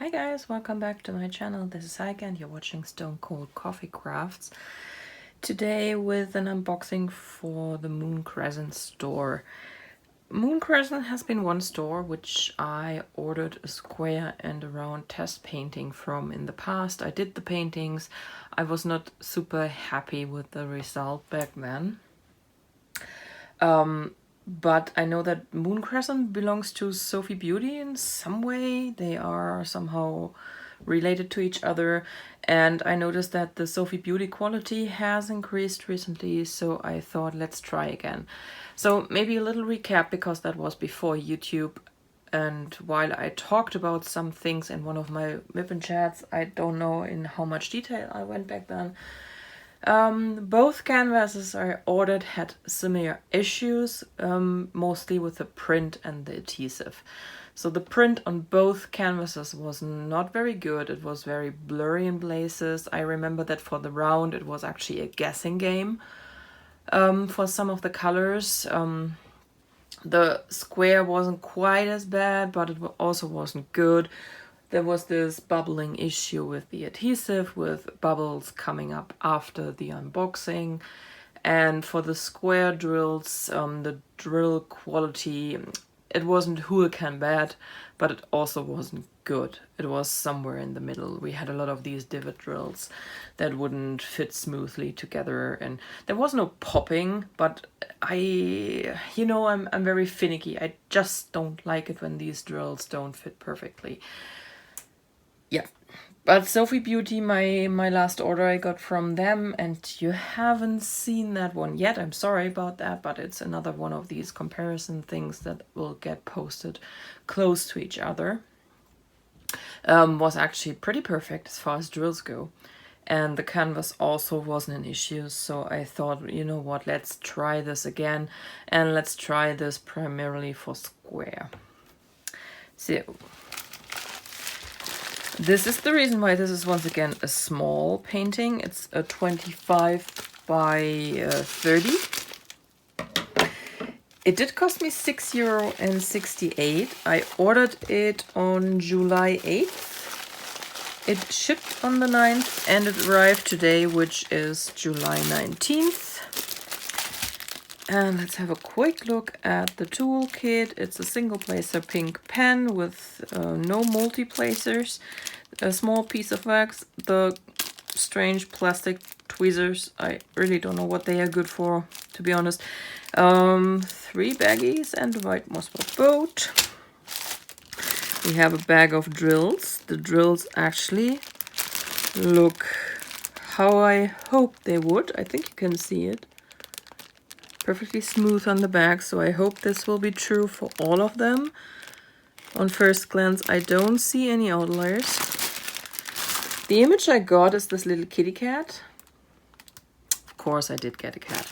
Hi guys, welcome back to my channel. This is Heike and you're watching Stone Cold Coffee Crafts. Today with an unboxing for the Mooncresin store. Mooncresin has been one store which I ordered a square and a round test painting from in the past. I did the paintings. I was not super happy with the result back then. But I know that Mooncresin belongs to Sophie Beauty in some way. They are somehow related to each other. And I noticed that the Sophie Beauty quality has increased recently, so I thought let's try again. So maybe a little recap, because that was before YouTube. And while I talked about some things in one of my Mippen chats, I don't know in how much detail I went back then. Both canvases I ordered had similar issues, mostly with the print and the adhesive. So the print on both canvases was not very good. It was very blurry in places. I remember that for the round it was actually a guessing game for some of the colors. The square wasn't quite as bad, but it also wasn't good. There was this bubbling issue with the adhesive, with bubbles coming up after the unboxing. And for the square drills, the drill quality, it wasn't hurricane bad, but it also wasn't good. It was somewhere in the middle. We had a lot of these divot drills that wouldn't fit smoothly together, and there was no popping, but I'm very finicky. I just don't like it when these drills don't fit perfectly. Yeah, but Sophie Beauty, my last order I got from them, and you haven't seen that one yet. I'm sorry about that, but it's another one of these comparison things that will get posted close to each other. Was actually pretty perfect as far as drills go. And the canvas also wasn't an issue, so I thought, you know what, let's try this again, and let's try this primarily for square. So this is the reason why this is once again a small painting. It's a 25 by 30. It did cost me €6.68. I ordered it on July 8th. It shipped on the 9th and it arrived today, which is July 19th. And let's have a quick look at the toolkit. It's a single placer pink pen with no multi-placers, a small piece of wax, the strange plastic tweezers. I really don't know what they are good for, to be honest. 3 baggies and a white mossball boat. We have a bag of drills. The drills actually look how I hoped they would. I think you can see it. Perfectly smooth on the back, so I hope this will be true for all of them. On first glance, I don't see any outliers. The image I got is this little kitty cat. Of course I did get a cat.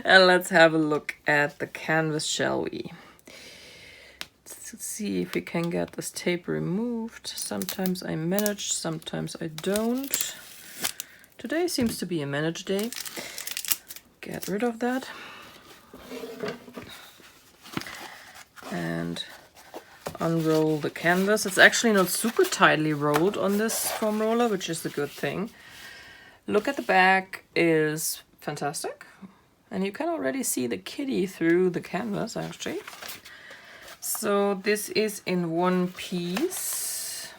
And let's have a look at the canvas, shall we? Let's see if we can get this tape removed. Sometimes I manage, sometimes I don't. Today seems to be a manage day. Get rid of that. And unroll the canvas. It's actually not super tightly rolled on this foam roller, which is a good thing. Look at the back, is fantastic. And you can already see the kitty through the canvas, actually. So this is in one piece.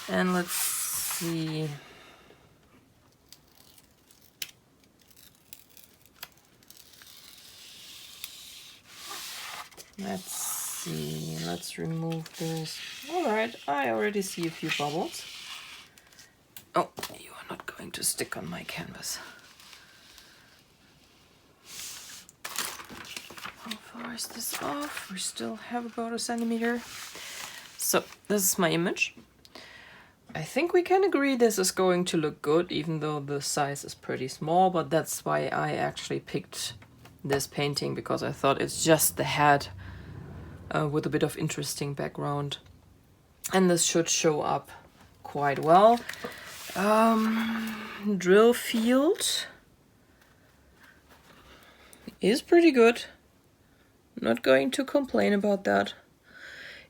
And let's see. Let's see, let's remove this. All right, I already see a few bubbles. Oh, you are not going to stick on my canvas. How far is this off? We still have about a centimeter. So this is my image. I think we can agree this is going to look good, even though the size is pretty small, but that's why I actually picked this painting, because I thought it's just the head with a bit of interesting background, and this should show up quite well. Drill field is pretty good. Not going to complain about that.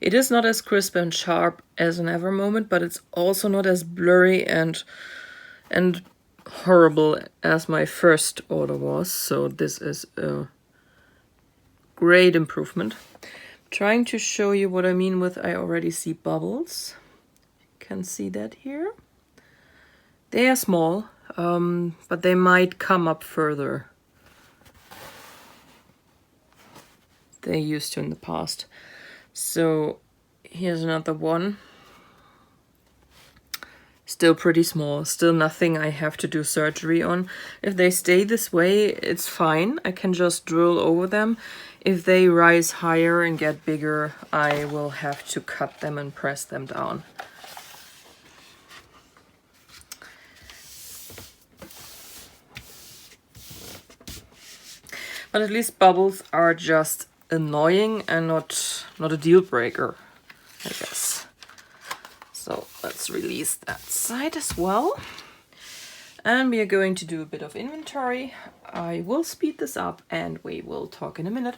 It is not as crisp and sharp as an Ever Moment, but it's also not as blurry and horrible as my first order was. So this is a great improvement. Trying to show you what I mean with I already see bubbles. You can see that here. They are small, but they might come up further. They used to in the past. So here's another one. Still pretty small, still nothing I have to do surgery on. If they stay this way, it's fine. I can just drill over them. If they rise higher and get bigger, I will have to cut them and press them down. But at least bubbles are just annoying and not a deal breaker, I guess. So let's release that side as well. And we are going to do a bit of inventory. I will speed this up and we will talk in a minute.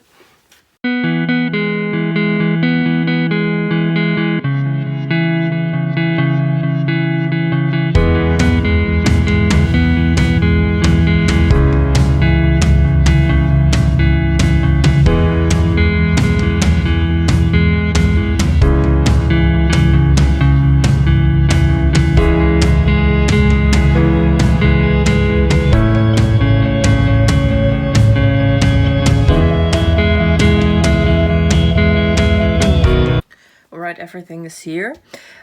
Everything is here.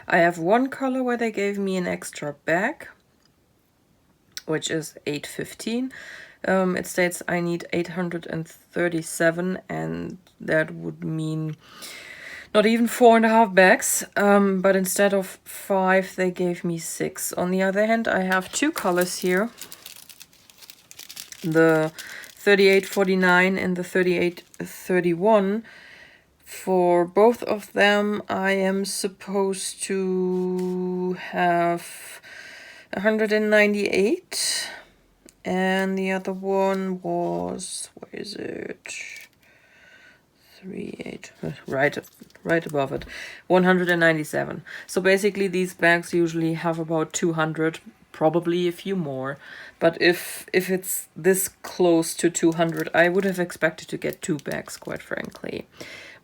I have one color where they gave me an extra bag, which is 815. It states I need 837, and that would mean not even 4.5 bags, but instead of 5 they gave me 6. On the other hand, I have two colors here, the 3849 and the 3831. For both of them, I am supposed to have 198, and the other one was, where is it? 38, right above it, 197. So basically, these bags usually have about 200, probably a few more. But if it's this close to 200, I would have expected to get 2 bags, quite frankly.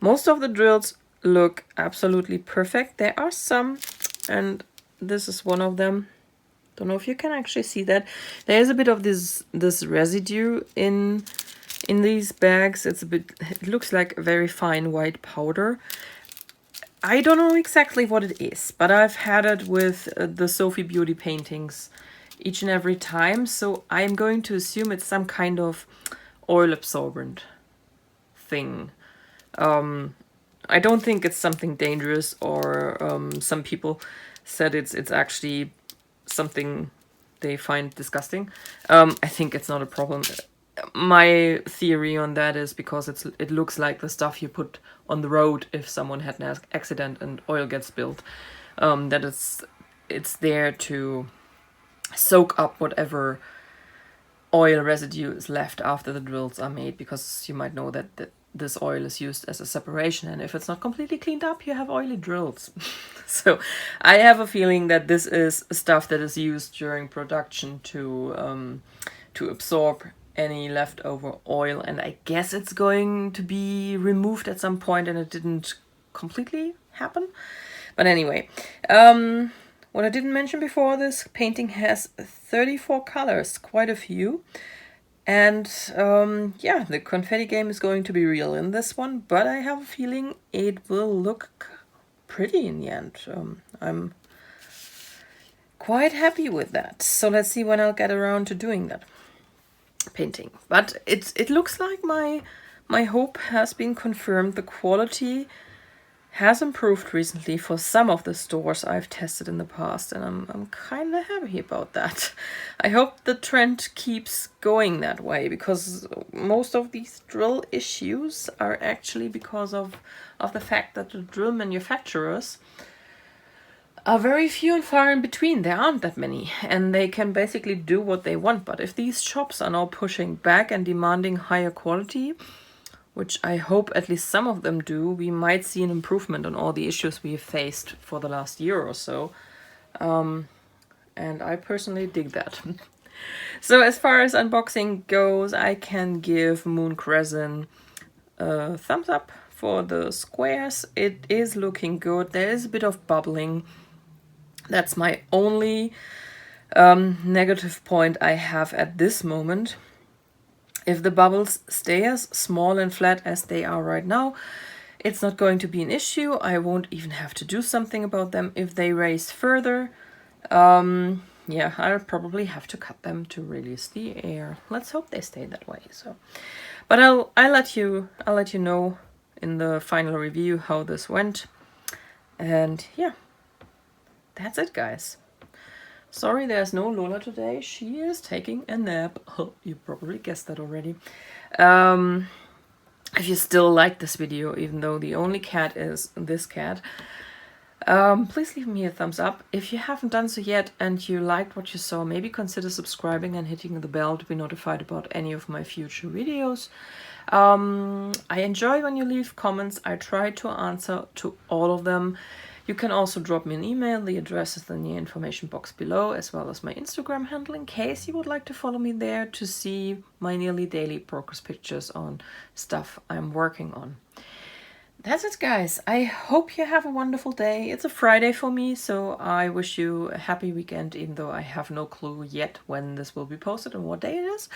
Most of the drills look absolutely perfect. There are some, and this is one of them. Don't know if you can actually see that. There is a bit of this residue in these bags. It looks like a very fine white powder. I don't know exactly what it is, but I've had it with the Sophie Beauty paintings each and every time. So I'm going to assume it's some kind of oil absorbent thing. I don't think it's something dangerous, or some people said it's actually something they find disgusting. I think it's not a problem. My theory on that is because it looks like the stuff you put on the road if someone had an accident and oil gets spilled. That it's there to soak up whatever oil residue is left after the drills are made, because you might know that this oil is used as a separation, and if it's not completely cleaned up, you have oily drills. So I have a feeling that this is stuff that is used during production to absorb any leftover oil, and I guess it's going to be removed at some point, and it didn't completely happen. But anyway, what I didn't mention before, this painting has 34 colors, quite a few. And yeah, the confetti game is going to be real in this one, but I have a feeling it will look pretty in the end. I'm quite happy with that. So let's see when I'll get around to doing that painting. But it looks like my hope has been confirmed. The quality has improved recently for some of the stores I've tested in the past, and I'm kind of happy about that. I hope the trend keeps going that way, because most of these drill issues are actually because of the fact that the drill manufacturers are very few and far in between. There aren't that many, and they can basically do what they want. But if these shops are now pushing back and demanding higher quality, which I hope at least some of them do, we might see an improvement on all the issues we've faced for the last year or so. And I personally dig that. So as far as unboxing goes, I can give Mooncresin a thumbs up for the squares. It is looking good. There is a bit of bubbling. That's my only negative point I have at this moment. If the bubbles stay as small and flat as they are right now, it's not going to be an issue. I won't even have to do something about them. If they raise further, yeah, I'll probably have to cut them to release the air. Let's hope they stay that way. So, but I'll let you know in the final review how this went. And yeah, that's it, guys. Sorry, there's no Lola today. She is taking a nap. Oh, you probably guessed that already. If you still like this video, even though the only cat is this cat, please leave me a thumbs up. If you haven't done so yet and you liked what you saw, maybe consider subscribing and hitting the bell to be notified about any of my future videos. I enjoy when you leave comments. I try to answer to all of them. You can also drop me an email. The address is in the information box below, as well as my Instagram handle, in case you would like to follow me there to see my nearly daily progress pictures on stuff I'm working on. That's it, guys. I hope you have a wonderful day. It's a Friday for me, so I wish you a happy weekend, even though I have no clue yet when this will be posted and what day it is.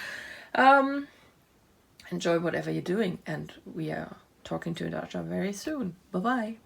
Enjoy whatever you're doing, and we are talking to each other very soon. Bye-bye.